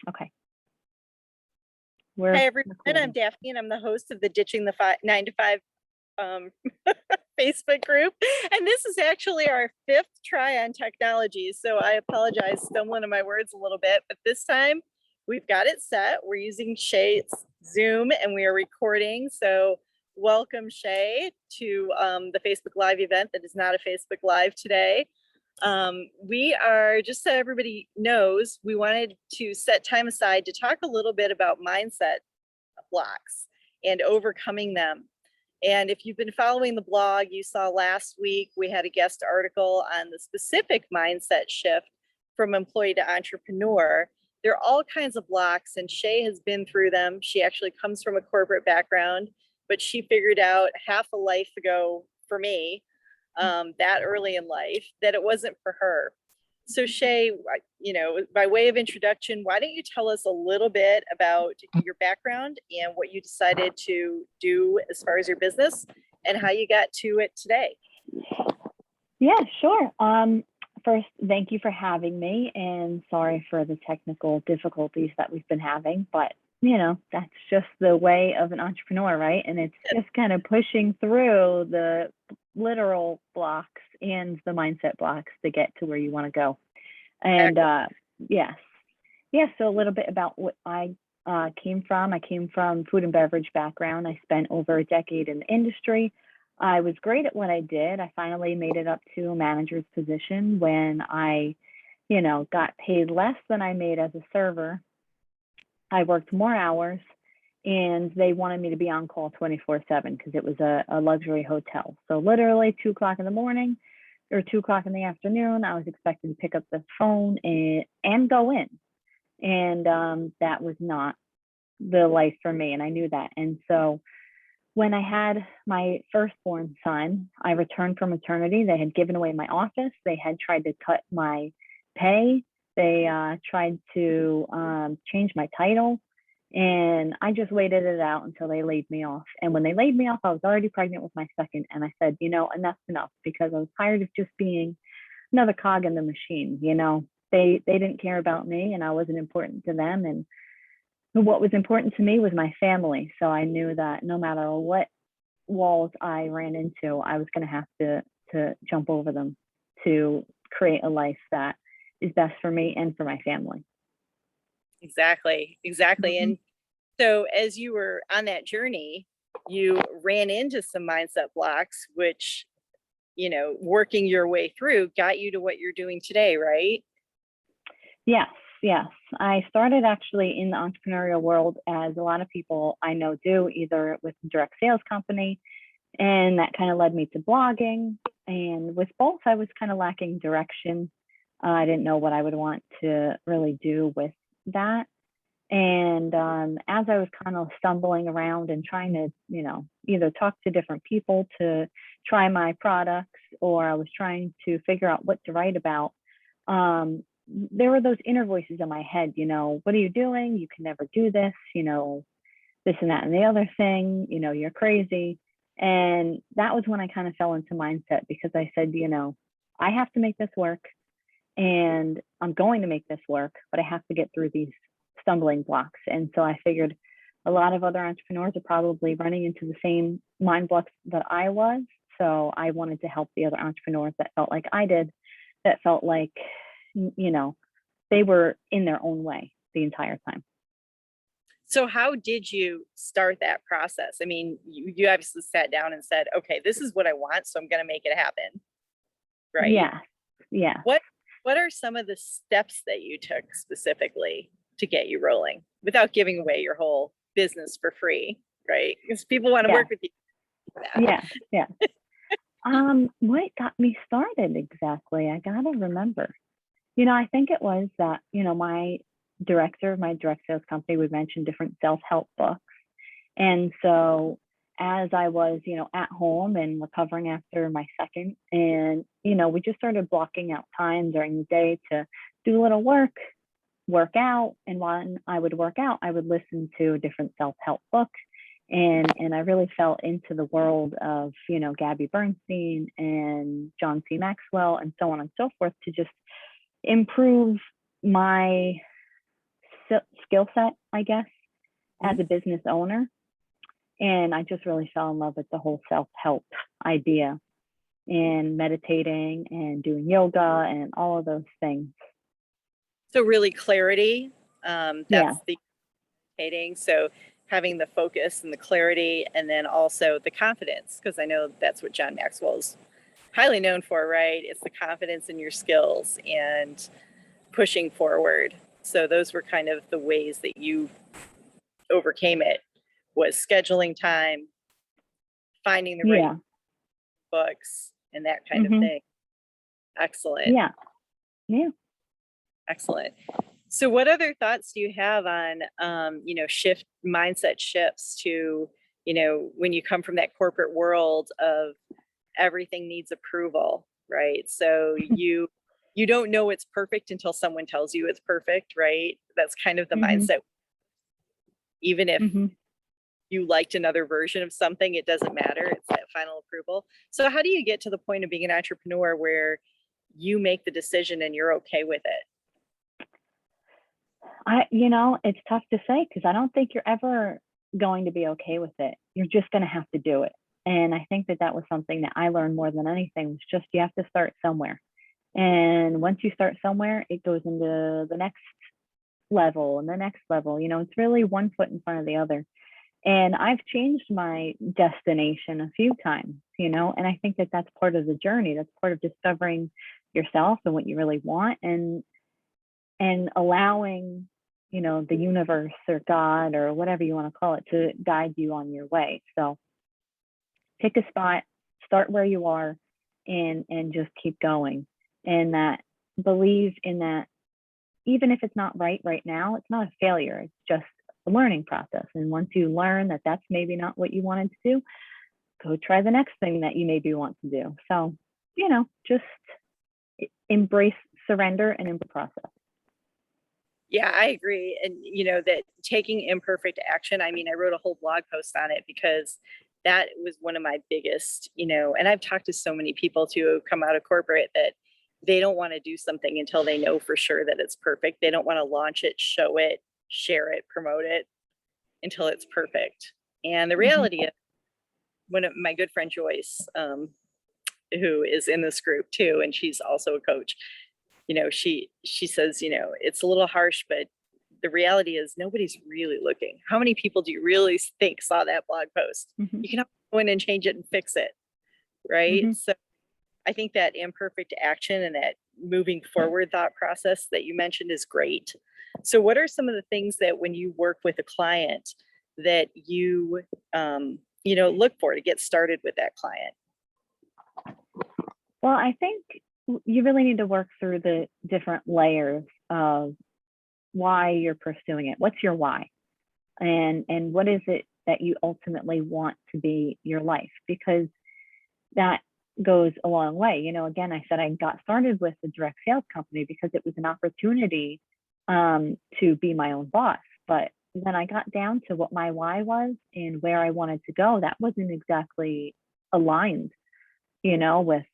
Okay. Hi, We're everyone. I'm recording. Daphne, and I'm the host of the Ditching the 9 to 5 um, Facebook group. And this is actually our 5th try on technology. So I apologize, stumbling in my words a little bit, but this time we've got it set. We're using Shea's Zoom and we are recording. So welcome, Shea, to the Facebook Live event that is not a Facebook Live today. We are, just so everybody knows, we wanted to set time aside to talk a little bit about mindset blocks and overcoming them. And if you've been following the blog, you saw last week we had a guest article on the specific mindset shift from employee to entrepreneur. There are all kinds of blocks, and Shea has been through them. She actually comes from a corporate background, but she figured out half a life ago for me, that early in life, that it wasn't for her. So Shea, by way of introduction, why don't you tell us a little bit about your background and what you decided to do as far as your business and how you got to it today? Yeah, sure. First, thank you for having me, and sorry for the technical difficulties that we've been having, but that's just the way of an entrepreneur, right? And it's just kind of pushing through the literal blocks and the mindset blocks to get to where you want to go. And so a little bit about what I came from. I came from food and beverage background. I spent over a decade in the industry. I was great at what I did. I finally made it up to a manager's position when I, got paid less than I made as a server. I worked more hours, and they wanted me to be on call 24/7 because it was a luxury hotel. So literally 2 o'clock in the morning or 2 o'clock in the afternoon, I was expected to pick up the phone and go in. And that was not the life for me. And I knew that. And so when I had my firstborn son, I returned from maternity. They had given away my office. They had tried to cut my pay. They tried to change my title. And I just waited it out until they laid me off. And when they laid me off, I was already pregnant with my second. And I said, enough's enough, because I was tired of just being another cog in the machine. They didn't care about me, and I wasn't important to them. And what was important to me was my family. So I knew that no matter what walls I ran into, I was going to have to jump over them to create a life that is best for me and for my family. Exactly. Mm-hmm. And so as you were on that journey, you ran into some mindset blocks, which, working your way through got you to what you're doing today, right? Yes. I started actually in the entrepreneurial world, as a lot of people I know do, either with a direct sales company, and that kind of led me to blogging. And with both, I was kind of lacking direction. I didn't know what I would want to really do with that. And as I was kind of stumbling around and trying to, either talk to different people to try my products, or I was trying to figure out what to write about, there were those inner voices in my head, what are you doing? You can never do this, this and that and the other thing, you're crazy. And that was when I kind of fell into mindset, because I said, I have to make this work, and I'm going to make this work, but I have to get through these stumbling blocks. And so I figured a lot of other entrepreneurs are probably running into the same mind blocks that I was. So I wanted to help the other entrepreneurs that felt like I did, that felt like, they were in their own way the entire time. So how did you start that process? I mean, you obviously sat down and said, okay, this is what I want, so I'm going to make it happen. Right? Yeah. What are some of the steps that you took specifically to get you rolling without giving away your whole business for free, right? Because people want to work with you. Yeah. What got me started exactly? I gotta remember. I think it was that, my director of my direct sales company would mention different self-help books. And so as I was, at home and recovering after my second, and, we just started blocking out time during the day to do a little work out. And when I would work out, I would listen to a different self-help book. And I really fell into the world of, Gabby Bernstein and John C. Maxwell and so on and so forth, to just improve my skill set, I guess, as a business owner. And I just really fell in love with the whole self-help idea and meditating and doing yoga and all of those things. So really clarity, Yeah. that's the meditating. So having the focus and the clarity, and then also the confidence, because I know that's what John Maxwell's highly known for, right? It's the confidence in your skills and pushing forward. So those were kind of the ways that you overcame it, was scheduling time, finding the right Yeah. books, and that kind of Hmm. thing. Excellent. Yeah. Yeah. Excellent. So what other thoughts do you have on, shift mindset shifts to, when you come from that corporate world of everything needs approval, right? So you don't know it's perfect until someone tells you it's perfect, right? That's kind of the Hmm. mindset. Even if Hmm. you liked another version of something, it doesn't matter. It's that final approval. So how do you get to the point of being an entrepreneur where you make the decision and you're okay with it? It's tough to say because I don't think you're ever going to be okay with it. You're just going to have to do it. And I think that was something that I learned more than anything, was just you have to start somewhere. And once you start somewhere, it goes into the next level and the next level. It's really one foot in front of the other. And I've changed my destination a few times, and I think that that's part of the journey. That's part of discovering yourself and what you really want, and allowing, the universe or God or whatever you want to call it to guide you on your way. So pick a spot, start where you are, and just keep going. And that, believe in that, even if it's not right now, it's not a failure. It's just a learning process. And once you learn that that's maybe not what you wanted to do, go try the next thing that you maybe want to do. So, just embrace, surrender, and embrace the process. Yeah, I agree. And that taking imperfect action, I mean, I wrote a whole blog post on it because that was one of my biggest, and I've talked to so many people who come out of corporate that they don't want to do something until they know for sure that it's perfect. They don't want to launch it, show it, share it, promote it until it's perfect. And the reality is, one of my good friend Joyce, who is in this group too, and she's also a coach, she says, it's a little harsh, but the reality is nobody's really looking. How many people do you really think saw that blog post? Mm-hmm. You can go in and change it and fix it, right? Mm-hmm. So I think that imperfect action and that moving forward thought process that you mentioned is great. So what are some of the things that when you work with a client that you look for to get started with that client? Well, I think you really need to work through the different layers of why you're pursuing it. What's your why? And what is it that you ultimately want to be your life? Because that goes a long way. Again, I said I got started with a direct sales company because it was an opportunity to be my own boss. But when I got down to what my why was and where I wanted to go, that wasn't exactly aligned, with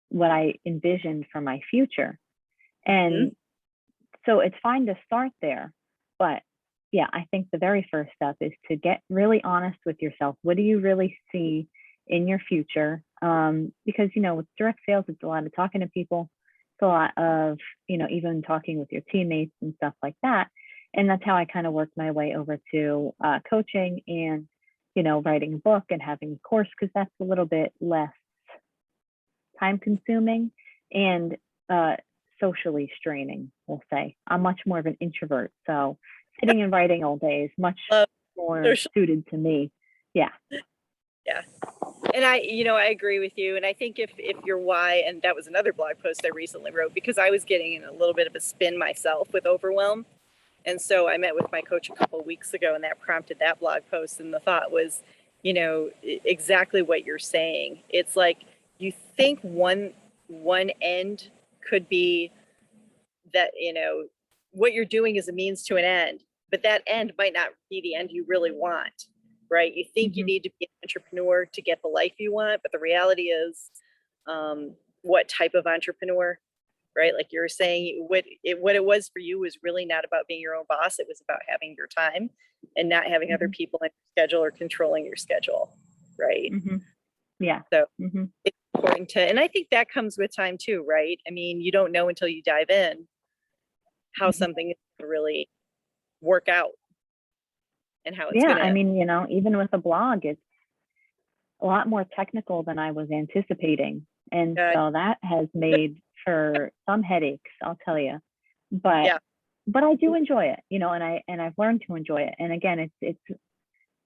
what I envisioned for my future. And so it's fine to start there. But yeah, I think the very first step is to get really honest with yourself. What do you really see in your future? Because, with direct sales, it's a lot of talking to people. It's a lot of, even talking with your teammates and stuff like that. And that's how I kind of worked my way over to coaching and, writing a book and having a course, because that's a little bit less time consuming and socially straining, we'll say. I'm much more of an introvert, so sitting and writing all day is much more suited to me. Yeah. And I agree with you. And I think if your why, and that was another blog post I recently wrote because I was getting in a little bit of a spin myself with Overwhelm. And so I met with my coach a couple of weeks ago, and that prompted that blog post. And the thought was, exactly what you're saying. It's like you think one end could be that, what you're doing is a means to an end, but that end might not be the end you really want, right? You think you need to be an entrepreneur to get the life you want, but the reality is, what type of entrepreneur? right? Like you were saying, what it was for you was really not about being your own boss. It was about having your time and not having other people in your schedule or controlling your schedule, right? Yeah. So it's important to, and I think that comes with time too, right? I mean, you don't know until you dive in how something is gonna really work out and how it's Yeah, gonna. I mean, you know, even with a blog, it's a lot more technical than I was anticipating. And so that has made for some headaches, I'll tell you. But Yeah. but I do enjoy it, you know, and I've learned to enjoy it. And again, it's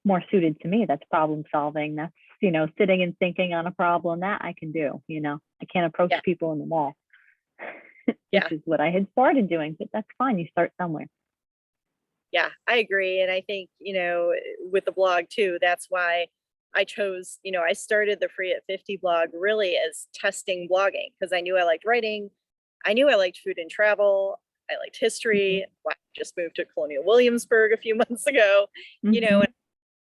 more suited to me. That's problem solving. That's, you know, sitting and thinking on a problem that I can do, you know. I can't approach people in the mall, which is what I had started doing, but that's fine. You start somewhere. Yeah, I agree. And I think, you know, with the blog too, that's why I chose, you know, I started the Free at 50 blog really as testing blogging because I knew I liked writing. I knew I liked food and travel. I liked history. Well, I just moved to Colonial Williamsburg a few months ago, you know, and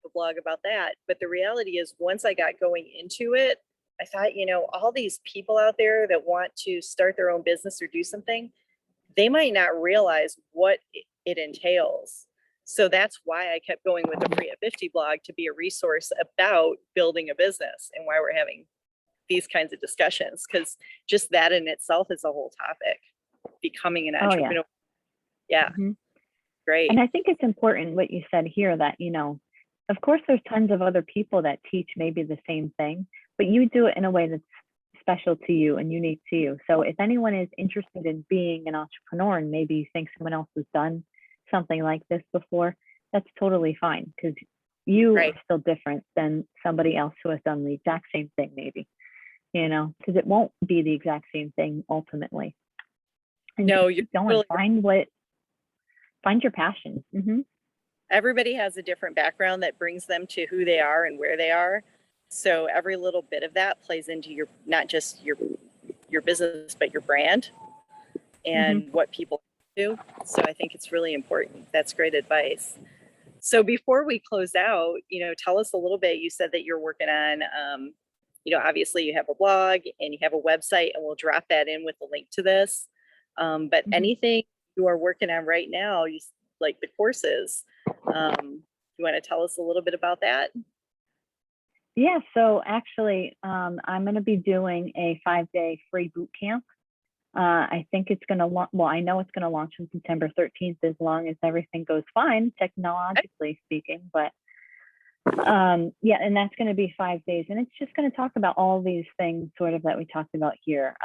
a blog about that. But the reality is, once I got going into it, I thought, you know, all these people out there that want to start their own business or do something, they might not realize what it entails. So that's why I kept going with the Free at 50 blog to be a resource about building a business and why we're having these kinds of discussions, because just that in itself is a whole topic, becoming an entrepreneur. Yeah. Great. And I think it's important what you said here that, you know, of course, there's tons of other people that teach maybe the same thing, but you do it in a way that's special to you and unique to you. So if anyone is interested in being an entrepreneur and maybe you think someone else has done something like this before, that's totally fine because you are still different than somebody else who has done the exact same thing, maybe, you know, because it won't be the exact same thing ultimately. And no, you don't find your passion. Everybody has a different background that brings them to who they are and where they are. So every little bit of that plays into your, not just your business, but your brand and what people do. So I think it's really important. That's great advice. So before we close out, you know, tell us a little bit. You said that you're working on, you know, obviously you have a blog and you have a website, and we'll drop that in with the link to this. But anything you are working on right now, you like the courses. You want to tell us a little bit about that? Yeah, so actually, I'm going to be doing a 5-day free boot camp. I think it's going to launch, well, I know it's going to launch on September 13th as long as everything goes fine, technologically speaking. But yeah, and that's going to be 5 days. And it's just going to talk about all these things sort of that we talked about here,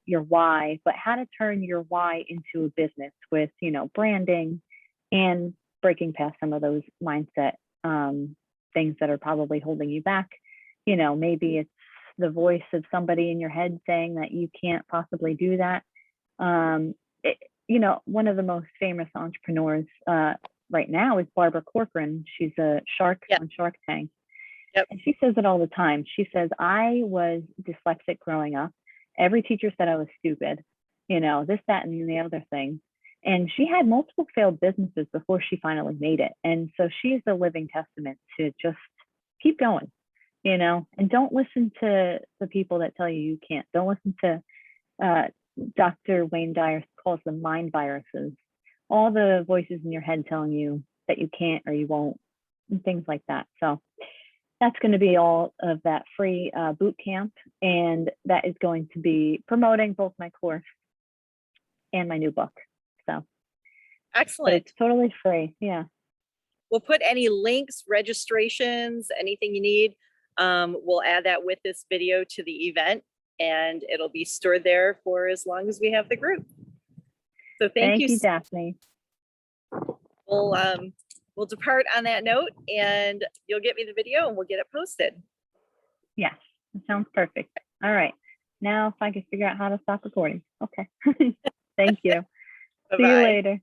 your why, but how to turn your why into a business with, you know, branding and breaking past some of those mindset things that are probably holding you back. You know, maybe it's the voice of somebody in your head saying that you can't possibly do that. You know, one of the most famous entrepreneurs right now is Barbara Corcoran. She's a shark on Shark Tank. And she says it all the time. She says, I was dyslexic growing up. Every teacher said I was stupid, you know, this, that, and the other thing. And she had multiple failed businesses before she finally made it. And so she is a living testament to just keep going, you know, and don't listen to the people that tell you can't. Don't listen to Dr. Wayne Dyer calls them mind viruses. All the voices in your head telling you that you can't or you won't, and things like that. So that's going to be all of that free boot camp. And that is going to be promoting both my course and my new book. So excellent. But it's totally free. Yeah. We'll put any links, registrations, anything you need. We'll add that with this video to the event, and it'll be stored there for as long as we have the group. So thank you, Daphne. We'll depart on that note, and you'll get me the video and we'll get it posted. Yes, that sounds perfect. All right. Now if I can figure out how to stop recording. Okay. Thank you. See you later.